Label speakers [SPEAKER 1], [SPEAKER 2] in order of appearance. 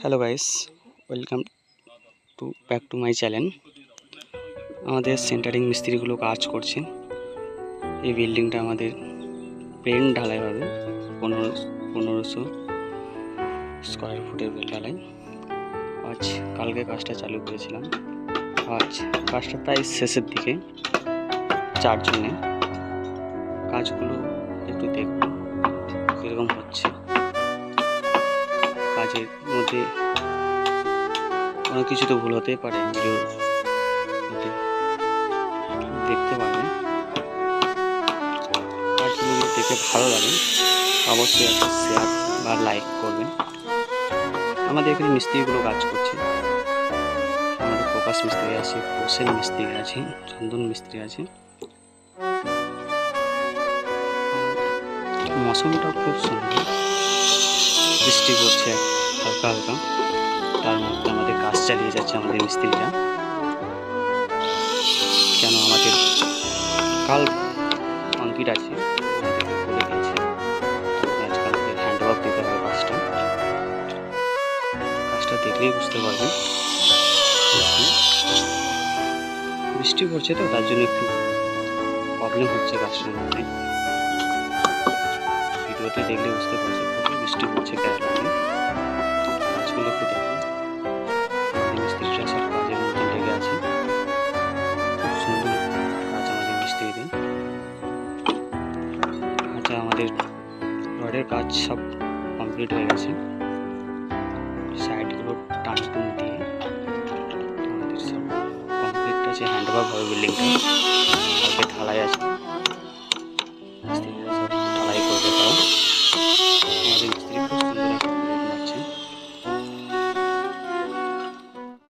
[SPEAKER 1] Hello guys, welcome back to my channel. আমাদের centering মিস্ত্রিগুলো কাজ করছে। এই বিল্ডিংটা আমাদের পেন ঢালাই হবে 1500 স্কোয়ার ফুটের বেল ঢালাই। আজ কালকে কাজটা চালু করেছিলাম। আজ কাজটা প্রায় শেষের দিকে, যার জন্যে কাজগুলো একটু দেখব কীরকম হচ্ছে। কাজের মধ্যে অনেক কিছু তো ভুল হতেই পারে, ভিডিও দেখতে পারবেন। কাজগুলো দেখে ভালো লাগে অবশ্যই একটা শেয়ার বা লাইক করবেন। আমাদের এখানে মিস্ত্রিগুলো কাজ করছে। আমাদের প্রকাশ মিস্ত্রি আছে, হোসেন মিস্ত্রি আছে, চন্দন মিস্ত্রি আছে। মৌসুমটা খুব সুন্দর, বৃষ্টি পড়ছে হালকা হালকা, তার মধ্যে আমাদের কাজ চালিয়ে যাচ্ছে আমাদের মিস্ত্রিরা। কেন আমাদের কাল কংক্রিট আছে, আমাদেরকে বলে দিয়েছে আজকাল হ্যান্ড ওভার দিতে হবে কাজটা দেখলেই বুঝতে পারবেন। বৃষ্টি পড়ছে তো, তার জন্য একটু প্রবলেম হচ্ছে কাজটার মধ্যে। ভিডিওতে দেখলে বুঝতে পারছি বৃষ্টি পড়ছে কেন। কাজগুলো একটু দেখুন, মিস্ত্রিরা সব কাজের মধ্যে লেগে আছে। খুব সুন্দর কাজ আমাদের মিস্ত্রিদের। আচ্ছা, আমাদের রডের কাজ সব কমপ্লিট হয়ে গেছে। সাইডগুলো টানটুন দিয়ে আমাদের সব কমপ্লিট আছে। হ্যান্ড ওভার হবে বিল্ডিংটা, কালকে ঢালাই আছে।